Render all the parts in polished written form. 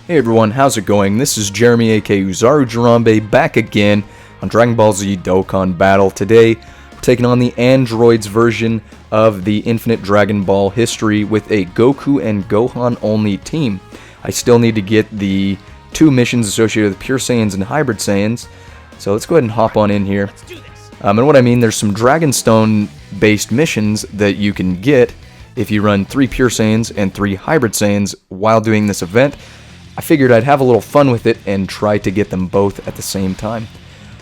Hey everyone, how's it going? This is Jeremy aka Uzaru Jirambe back again on Dragon Ball Z Dokkan Battle. Today, we're taking on the androids version of the Infinite Dragon Ball history with a Goku and Gohan only team. I still need to get the two missions associated with Pure Saiyans and Hybrid Saiyans, so let's go ahead and hop on in here. And what I mean, there's some Dragonstone based missions that you can get if you run 3 Pure Saiyans and 3 Hybrid Saiyans while doing this event. I figured I'd have a little fun with it and try to get them both at the same time.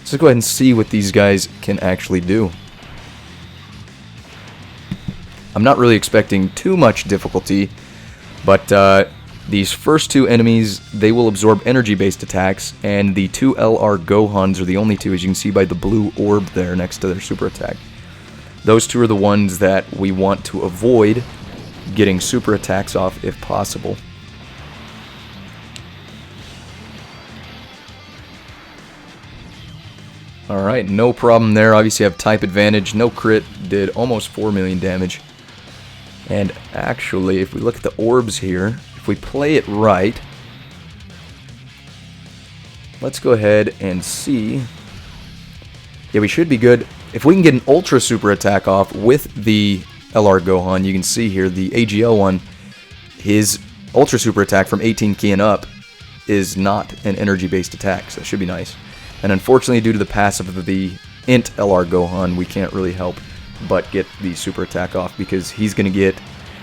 So let's go ahead and see what these guys can actually do. I'm not really expecting too much difficulty, but these first two enemies, they will absorb energy-based attacks, and the two LR Gohans are the only two, as you can see by the blue orb there next to their super attack. Those two are the ones that we want to avoid getting super attacks off if possible. Alright, no problem there. Obviously I have type advantage. No crit. Did almost 4 million damage. And actually, if we look at the orbs here, if we play it right, let's go ahead and see. Yeah, we should be good. If we can get an Ultra Super attack off with the LR Gohan, you can see here, the AGL one, his Ultra Super attack from 18 ki and up is not an energy-based attack, so that should be nice. And unfortunately, due to the passive of the Int LR Gohan, we can't really help but get the super attack off, because he's going to get,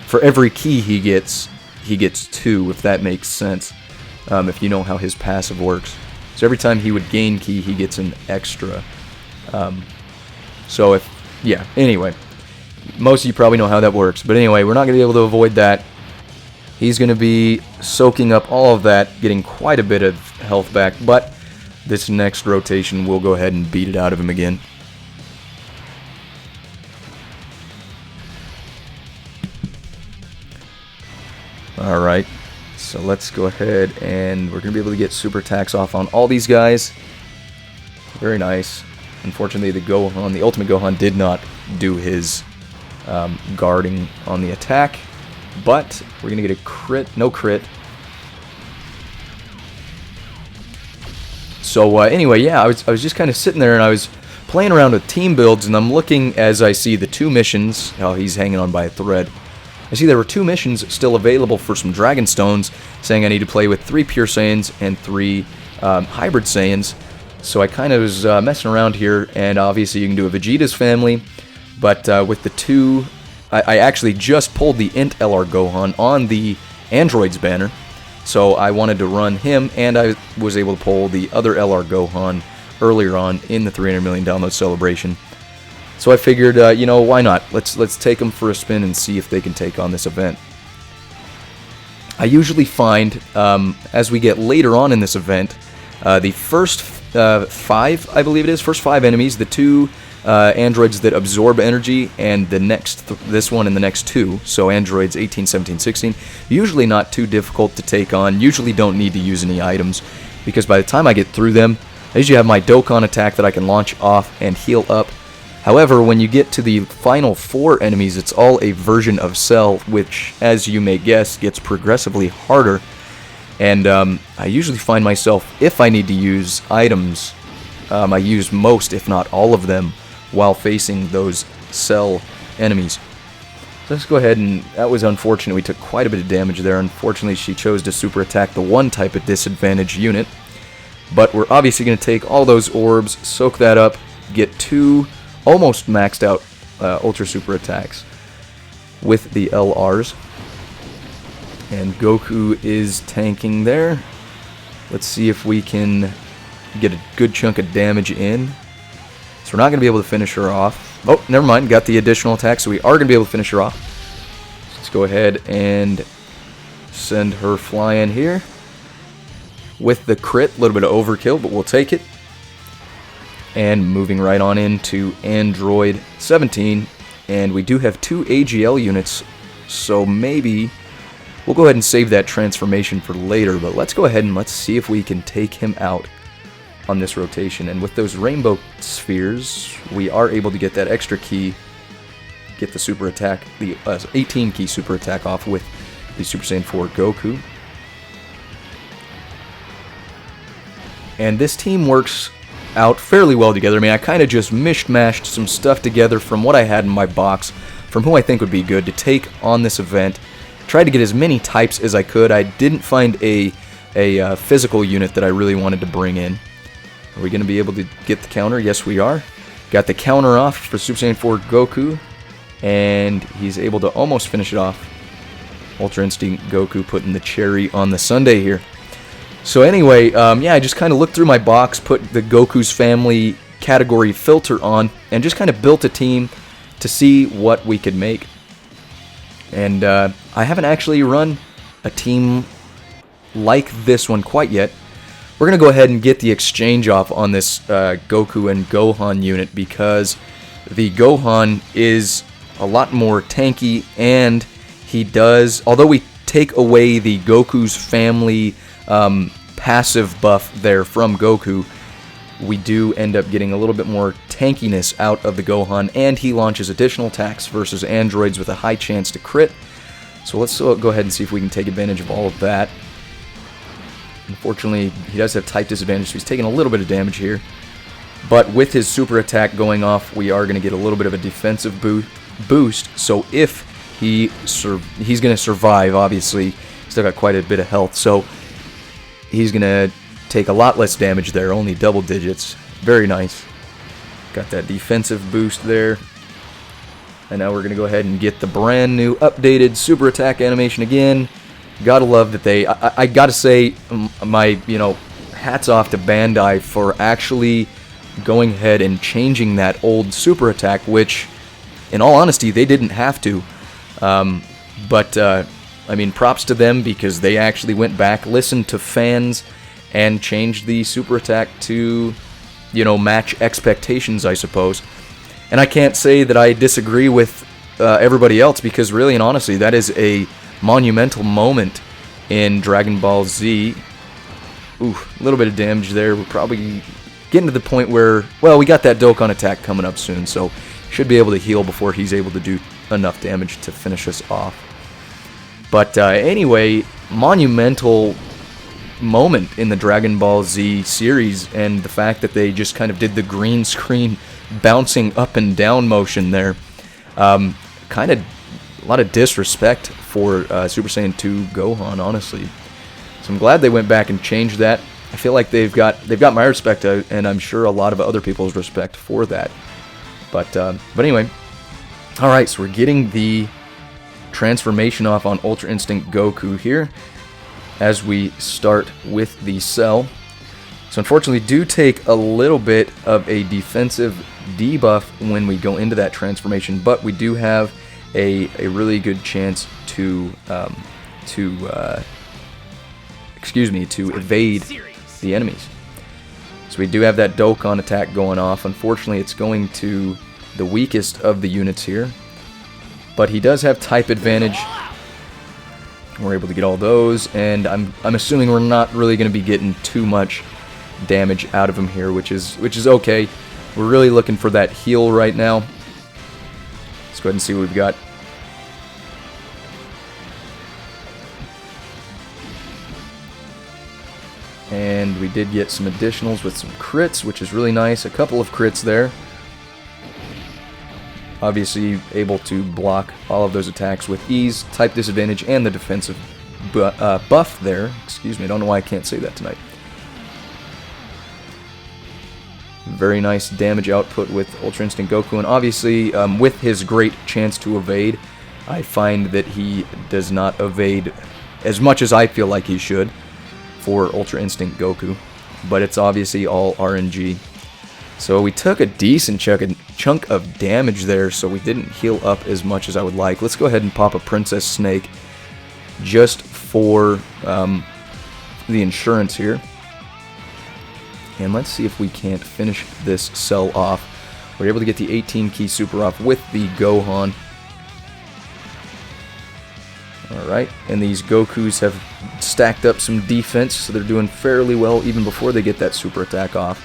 for every ki he gets 2, if that makes sense, if you know how his passive works. So every time he would gain ki, he gets an extra. Anyway, most of you probably know how that works. But anyway, we're not going to be able to avoid that. He's going to be soaking up all of that, getting quite a bit of health back, but this next rotation, we'll go ahead and beat it out of him again. Alright, so let's go ahead and we're going to be able to get super attacks off on all these guys. Very nice. Unfortunately, the Ultimate Gohan did not do his guarding on the attack, but we're going to get a crit, no crit. So anyway, yeah, I was just kind of sitting there and I was playing around with team builds, and I'm looking as I see the two missions. Oh, he's hanging on by a thread. I see there were 2 missions still available for some Dragon Stones, saying I need to play with 3 Pure Saiyans and 3 Hybrid Saiyans. So I kind of was messing around here, and obviously you can do a Vegeta's family, but with the 2, I actually just pulled the Int LR Gohan on the Androids banner. So I wanted to run him, and I was able to pull the other LR Gohan earlier on in the 300 million download celebration. So I figured, you know, why not? Let's take them for a spin and see if they can take on this event. I usually find, as we get later on in this event, the first 5, I believe it is, first 5 enemies, the 2 androids that absorb energy, and the next this one and the next 2, so androids 18, 17, 16, usually not too difficult to take on. Usually don't need to use any items, because by the time I get through them, I usually have my Dokkan attack that I can launch off and heal up. However, when you get to the final 4 enemies, it's all a version of Cell, which, as you may guess, gets progressively harder. And I usually find myself, if I need to use items, I use most, if not all of them, while facing those Cell enemies. So let's go ahead, and that was unfortunate. We took quite a bit of damage there. Unfortunately, she chose to super attack the one type of disadvantage unit. But we're obviously going to take all those orbs, soak that up, get 2 almost maxed out Ultra Super attacks with the LRs. And Goku is tanking there. Let's see if we can get a good chunk of damage in. So we're not going to be able to finish her off. Oh, never mind. Got the additional attack, so we are going to be able to finish her off. Let's go ahead and send her flying here. With the crit, a little bit of overkill, but we'll take it. And moving right on into Android 17. And we do have 2 AGL units, so maybe we'll go ahead and save that transformation for later. But let's go ahead and let's see if we can take him out on this rotation. And with those rainbow spheres, we are able to get that extra key, get the super attack, the 18 key super attack off with the Super Saiyan 4 Goku. And this team works out fairly well together. I mean, I kind of just mishmashed some stuff together from what I had in my box, from who I think would be good to take on this event. Tried to get as many types as I could. I didn't find a physical unit that I really wanted to bring in. Are we going to be able to get the counter? Yes, we are. Got the counter off for Super Saiyan 4 Goku, and he's able to almost finish it off. Ultra Instinct Goku putting the cherry on the sundae here. So anyway, yeah, I just kind of looked through my box, put the Goku's Family category filter on, and just kind of built a team to see what we could make. And I haven't actually run a team like this one quite yet. We're going to go ahead and get the exchange off on this Goku and Gohan unit, because the Gohan is a lot more tanky, and he does, although we take away the Goku's Family passive buff there from Goku, we do end up getting a little bit more tankiness out of the Gohan, and he launches additional attacks versus androids with a high chance to crit. So let's go ahead and see if we can take advantage of all of that. Unfortunately, he does have type disadvantage, so he's taking a little bit of damage here. But with his super attack going off, we are going to get a little bit of a defensive boost. So if he's going to survive, obviously, still got quite a bit of health. So he's going to take a lot less damage there, only double digits. Very nice. Got that defensive boost there. And now we're going to go ahead and get the brand new updated super attack animation again. Gotta love that they, I gotta say, my, hats off to Bandai for actually going ahead and changing that old super attack, which, in all honesty, they didn't have to. I mean, props to them, because they actually went back, listened to fans, and changed the super attack to, match expectations, I suppose. And I can't say that I disagree with everybody else, because really and honestly, that is a monumental moment in Dragon Ball Z. Ooh, a little bit of damage there. We're probably getting to the point where, well, we got that Dokkan attack coming up soon, so should be able to heal before he's able to do enough damage to finish us off. But anyway, monumental moment in the Dragon Ball Z series, and the fact that they just kind of did the green screen bouncing up and down motion there. Kind of a lot of disrespect for Super Saiyan 2 Gohan, honestly. So I'm glad they went back and changed that. I feel like they've got my respect, and I'm sure a lot of other people's respect for that. But anyway, all right. So we're getting the transformation off on Ultra Instinct Goku here as we start with the cell. So unfortunately, do take a little bit of a defensive debuff when we go into that transformation, but we do have a really good chance to evade the enemies. So we do have that Dokkan attack going off. Unfortunately, it's going to the weakest of the units here, but he does have type advantage. We're able to get all those, and I'm assuming we're not really going to be getting too much damage out of him here, which is okay. We're really looking for that heal right now. Let's go ahead and see what we've got. And we did get some additionals with some crits, which is really nice. A couple of crits there. Obviously able to block all of those attacks with ease, type disadvantage, and the defensive buff there. Excuse me, I don't know why I can't say that tonight. Very nice damage output with Ultra Instinct Goku, and obviously with his great chance to evade, I find that he does not evade as much as I feel like he should for Ultra Instinct Goku, but it's obviously all RNG. So we took a decent chunk of damage there, so we didn't heal up as much as I would like. Let's go ahead and pop a Princess Snake just for the insurance here. And let's see if we can't finish this cell off. We're able to get the 18 key super off with the Gohan. Alright, and these Gokus have stacked up some defense, so they're doing fairly well even before they get that super attack off,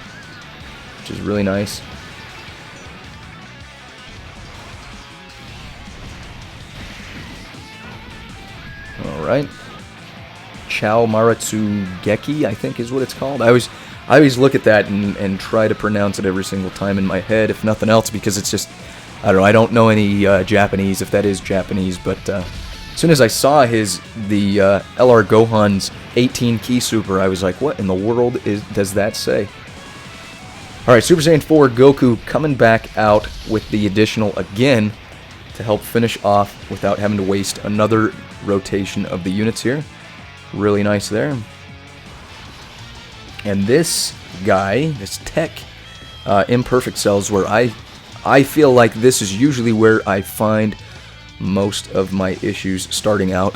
which is really nice. Alright. Chao Geki, I think is what it's called. I always look at that and try to pronounce it every single time in my head, if nothing else, because it's just, I don't know, I don't know any Japanese, if that is Japanese, but as soon as I saw the LR Gohan's 18 key super, I was like, what in the world does that say? Alright, Super Saiyan 4 Goku coming back out with the additional again to help finish off without having to waste another rotation of the units here. Really nice there. And this guy, this tech imperfect cells, where I feel like this is usually where I find most of my issues starting out,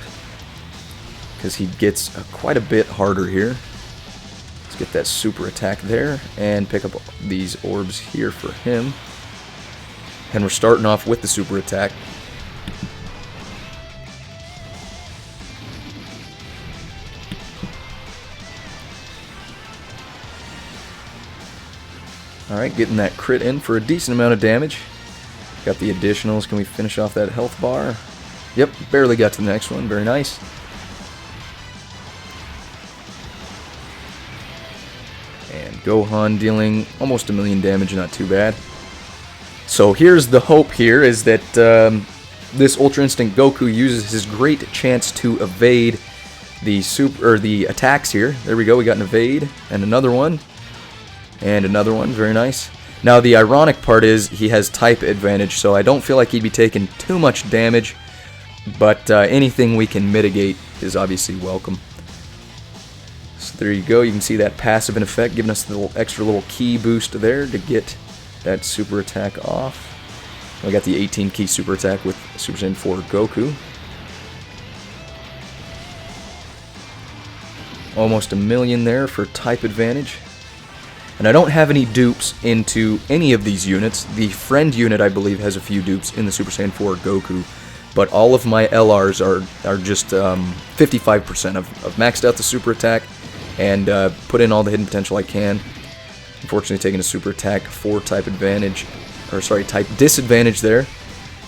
because he gets quite a bit harder here. Let's get that super attack there and pick up these orbs here for him. And we're starting off with the super attack. Alright, getting that crit in for a decent amount of damage. Got the additionals. Can we finish off that health bar? Yep, barely got to the next one. Very nice. And Gohan dealing almost 1,000,000 damage, not too bad. So here's the hope here, is that this Ultra Instinct Goku uses his great chance to evade the attacks here. There we go, we got an evade, and another one. And another one, very nice. Now the ironic part is he has type advantage, so I don't feel like he'd be taking too much damage, but anything we can mitigate is obviously welcome. So there you go, you can see that passive in effect, giving us the extra little key boost there to get that super attack off. We got the 18 key super attack with Super Saiyan 4 Goku. Almost 1,000,000 there for type advantage. And I don't have any dupes into any of these units. The friend unit, I believe, has a few dupes in the Super Saiyan 4 Goku. But all of my LRs are just 55%. I've maxed out the super attack and put in all the hidden potential I can. Unfortunately, taking a super attack for type advantage, or sorry, type disadvantage there.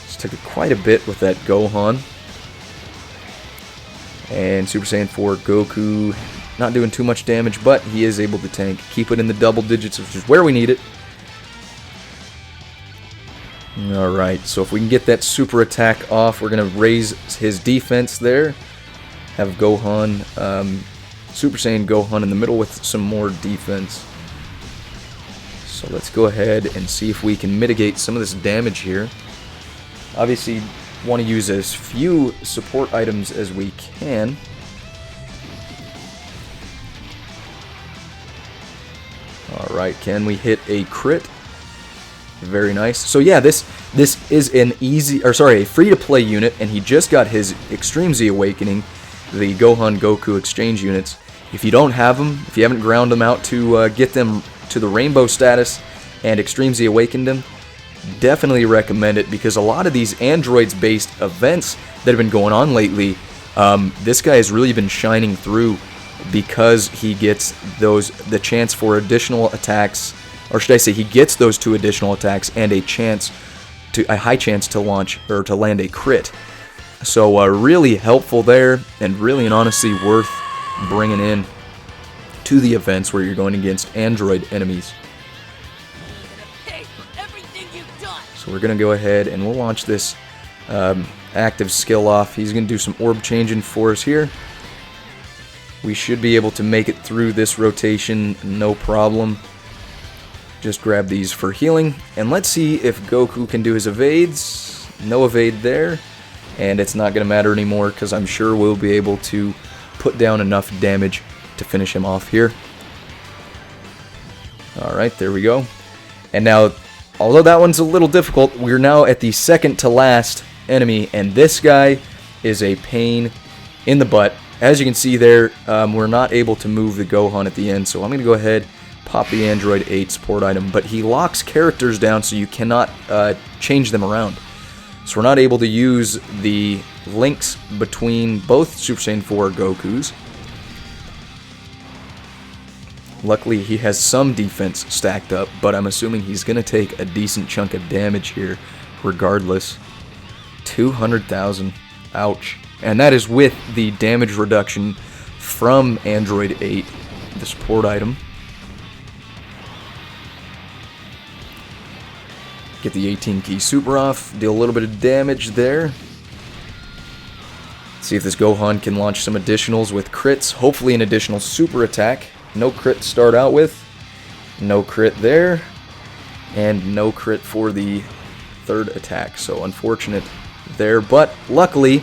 Just took quite a bit with that Gohan. And Super Saiyan 4 Goku not doing too much damage, but he is able to tank. Keep it in the double digits, which is where we need it. Alright, so if we can get that super attack off, we're going to raise his defense there. Have Gohan, Super Saiyan Gohan in the middle with some more defense. So let's go ahead and see if we can mitigate some of this damage here. Obviously, want to use as few support items as we can. Alright, can we hit a crit? Very nice. So yeah, this is an a free-to-play unit, and he just got his Extreme Z Awakening, the Gohan Goku exchange units. If you don't have them, if you haven't ground them out to get them to the Rainbow status and Extreme Z Awakened them, definitely recommend it, because a lot of these androids-based events that have been going on lately, this guy has really been shining through, because he gets the chance for additional attacks, or should I say, he gets those 2 additional attacks and a high chance to launch or to land a crit. So really helpful there, and really and honestly worth bringing in to the events where you're going against android enemies. So we're gonna go ahead and we'll launch this active skill off. He's gonna do some orb changing for us here. We should be able to make it through this rotation, no problem. Just grab these for healing, and let's see if Goku can do his evades. No evade there, and it's not going to matter anymore, because I'm sure we'll be able to put down enough damage to finish him off here. Alright, there we go. And now, although that one's a little difficult, we're now at the second to last enemy, and this guy is a pain in the butt. As you can see there, we're not able to move the Gohan at the end, so I'm going to go ahead, pop the Android 8 support item, but he locks characters down so you cannot change them around. So we're not able to use the links between both Super Saiyan 4 Gokus. Luckily, he has some defense stacked up, but I'm assuming he's going to take a decent chunk of damage here regardless. 200,000. Ouch. And that is with the damage reduction from Android 8, the support item. Get the 18 key super off, deal a little bit of damage there. See if this Gohan can launch some additionals with crits, hopefully an additional super attack. No crit to start out with, no crit there, and no crit for the third attack, so unfortunate there, but luckily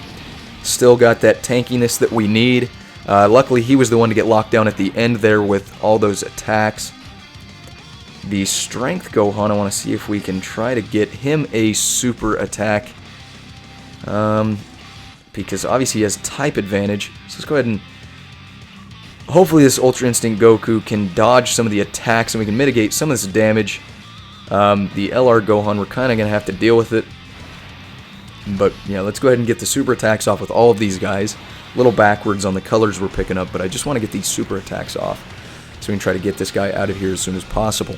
still got that tankiness that we need. Luckily he was the one to get locked down at the end there with all those attacks. The Strength Gohan, I want to see if we can try to get him a super attack. Because obviously he has type advantage. So let's go ahead and... hopefully this Ultra Instinct Goku can dodge some of the attacks and we can mitigate some of this damage. The LR Gohan, we're kind of going to have to deal with it. But yeah, let's go ahead and get the super attacks off with all of these guys. A little backwards on the colors we're picking up, but I just want to get these super attacks off. So we can try to get this guy out of here as soon as possible.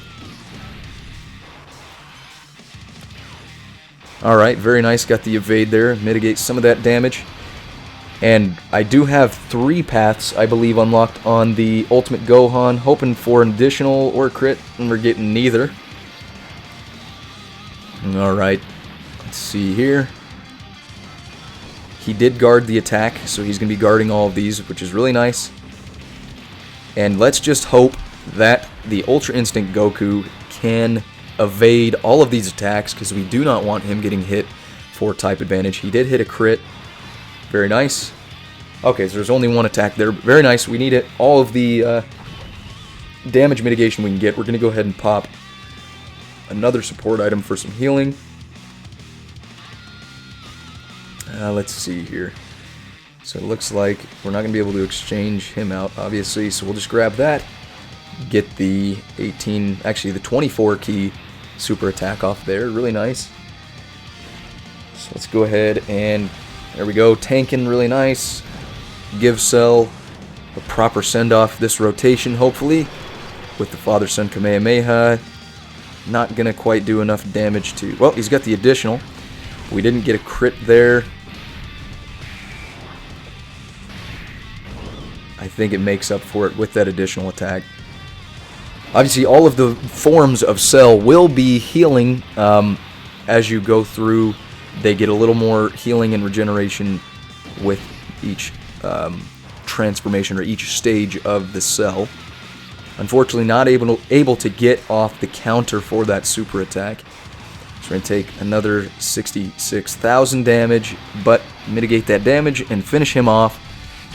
Alright, very nice. Got the evade there. Mitigate some of that damage. And I do have 3 paths, I believe, unlocked on the Ultimate Gohan. Hoping for an additional or crit, and we're getting neither. Alright, let's see here. He did guard the attack, so he's going to be guarding all of these, which is really nice. And let's just hope that the Ultra Instinct Goku can evade all of these attacks, because we do not want him getting hit for type advantage. He did hit a crit. Very nice. Okay, so there's only one attack there. Very nice. We need it. All of the damage mitigation we can get. We're going to go ahead and pop another support item for some healing. Let's see here. So it looks like we're not going to be able to exchange him out, obviously. So we'll just grab that. Get the 18, actually the 24 key super attack off there. Really nice. So let's go ahead and there we go. Tanking really nice. Give Cell a proper send-off this rotation, hopefully. With the Father-Son Kamehameha. Not going to quite do enough damage to... well, he's got the additional. We didn't get a crit there. I think it makes up for it with that additional attack. Obviously, all of the forms of Cell will be healing as you go through. They get a little more healing and regeneration with each transformation or each stage of the Cell. Unfortunately, not able to get off the counter for that super attack. So we're going to take another 66,000 damage, but mitigate that damage and finish him off.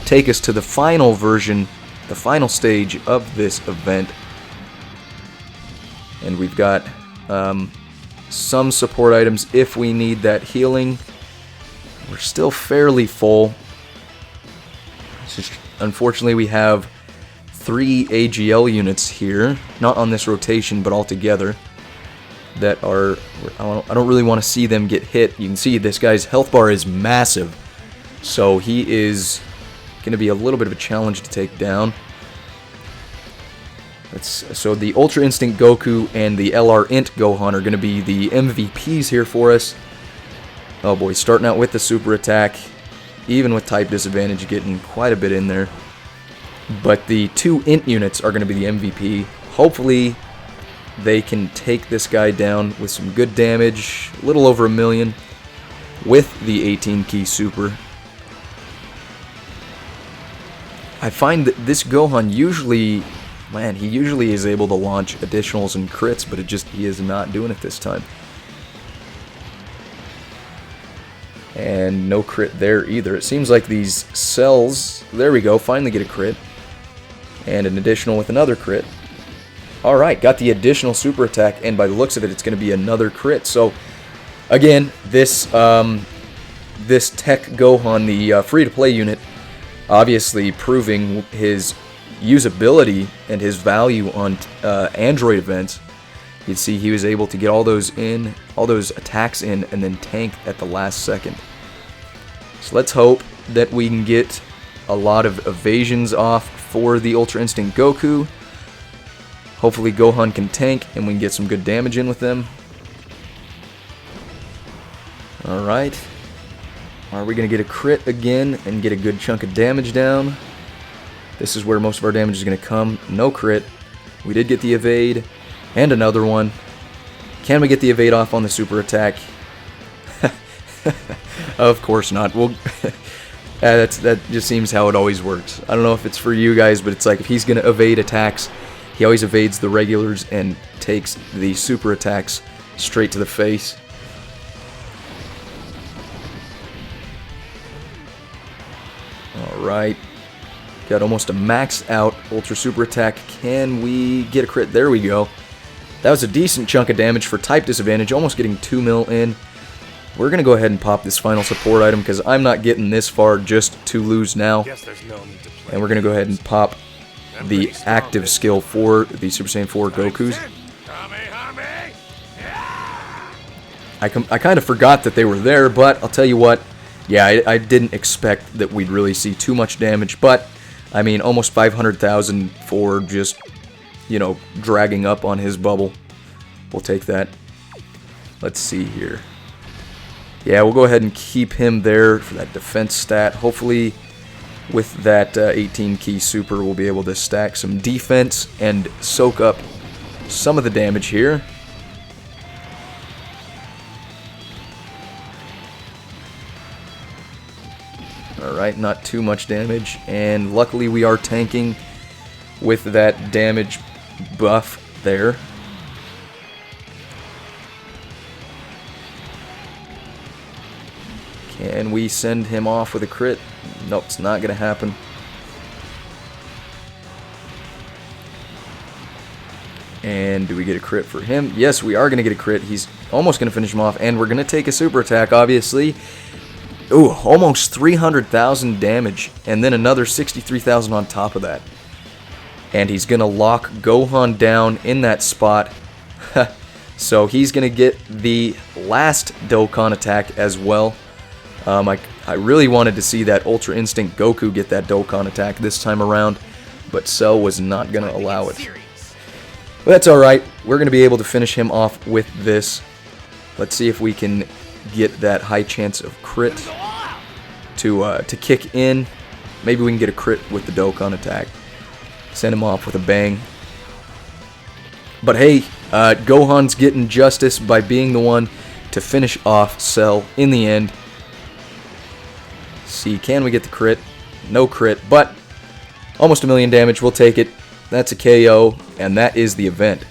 Take us to the final version, the final stage of this event. And we've got some support items if we need that healing. We're still fairly full. It's just, unfortunately, we have 3 AGL units here, not on this rotation, but all together, that are... I don't really want to see them get hit. You can see this guy's health bar is massive, so he is going to be a little bit of a challenge to take down. So the Ultra Instinct Goku and the LR Int Gohan are going to be the MVPs here for us. Oh boy, starting out with the super attack, even with type disadvantage, getting quite a bit in there. But the 2 Int units are going to be the MVP. Hopefully they can take this guy down with some good damage, a little over 1 million, with the 18 key super. I find that this Gohan usually... man, he usually is able to launch additionals and crits, but he is not doing it this time. And no crit there either. It seems like these cells, there we go, finally get a crit. And an additional with another crit. Alright, got the additional super attack, and by the looks of it, it's going to be another crit. So, again, this Tech Gohan, the free-to-play unit, obviously proving his usability and his value on Android events. You'd see he was able to get all those attacks in, and then tank at the last second. So let's hope that we can get a lot of evasions off for the Ultra Instinct Goku. Hopefully Gohan can tank and we can get some good damage in with them. Alright. Are we going to get a crit again and get a good chunk of damage down? This is where most of our damage is going to come. No crit. We did get the evade. And another one. Can we get the evade off on the super attack? Of course not. We'll that just seems how it always works. I don't know if it's for you guys, but it's like if he's going to evade attacks, he always evades the regulars and takes the super attacks straight to the face. Alright. Got almost a max out ultra super attack. Can we get a crit? There we go. That was a decent chunk of damage for type disadvantage, almost getting 2 mil in. We're going to go ahead and pop this final support item because I'm not getting this far just to lose now. And we're going to go ahead and pop the active skill for the Super Saiyan 4 Gokus. I kind of forgot that they were there, but I'll tell you what, yeah, I didn't expect that we'd really see too much damage, but, I mean, almost 500,000 for just, you know, dragging up on his bubble. We'll take that. Let's see here. Yeah, we'll go ahead and keep him there for that defense stat. Hopefully, with that 18 key super, we'll be able to stack some defense and soak up some of the damage here. Alright, not too much damage, and luckily we are tanking with that damage buff there. Can we send him off with a crit? Nope, it's not going to happen. And do we get a crit for him? Yes, we are going to get a crit. He's almost going to finish him off, and we're going to take a super attack, obviously. Ooh, almost 300,000 damage, and then another 63,000 on top of that. And he's going to lock Gohan down in that spot. So he's going to get the last Dokkan attack as well. I really wanted to see that Ultra Instinct Goku get that Dokkan attack this time around, but Cell was not going to allow it. But that's alright. We're going to be able to finish him off with this. Let's see if we can get that high chance of crit to kick in. Maybe we can get a crit with the Dokkan attack. Send him off with a bang. But hey, Gohan's getting justice by being the one to finish off Cell in the end. See, can we get the crit? No crit, but almost 1 million damage. We'll take it. That's a KO, and that is the event.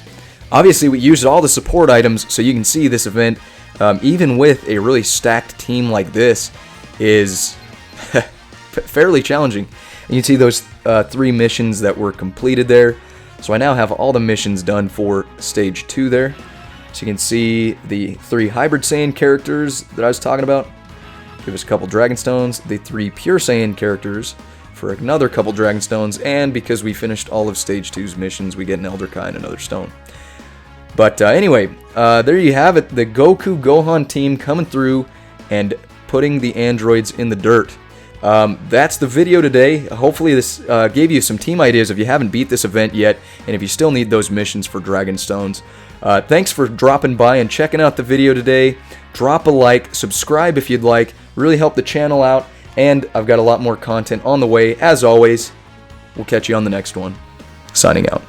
Obviously, we used all the support items, so you can see this event, even with a really stacked team like this, is fairly challenging. And you can see those 3 missions that were completed there. So I now have all the missions done for Stage 2 there. So you can see the 3 Hybrid Saiyan characters that I was talking about. Give us a couple Dragon Stones. The 3 Pure Saiyan characters for another couple Dragon Stones. And because we finished all of Stage 2's missions, we get an Elder Kai and another stone. But anyway, there you have it. The Goku Gohan team coming through and putting the androids in the dirt. That's the video today. Hopefully this gave you some team ideas if you haven't beat this event yet, and if you still need those missions for Dragon Stones. Thanks for dropping by and checking out the video today. Drop a like, subscribe if you'd like, really help the channel out, and I've got a lot more content on the way. As always, we'll catch you on the next one. Signing out.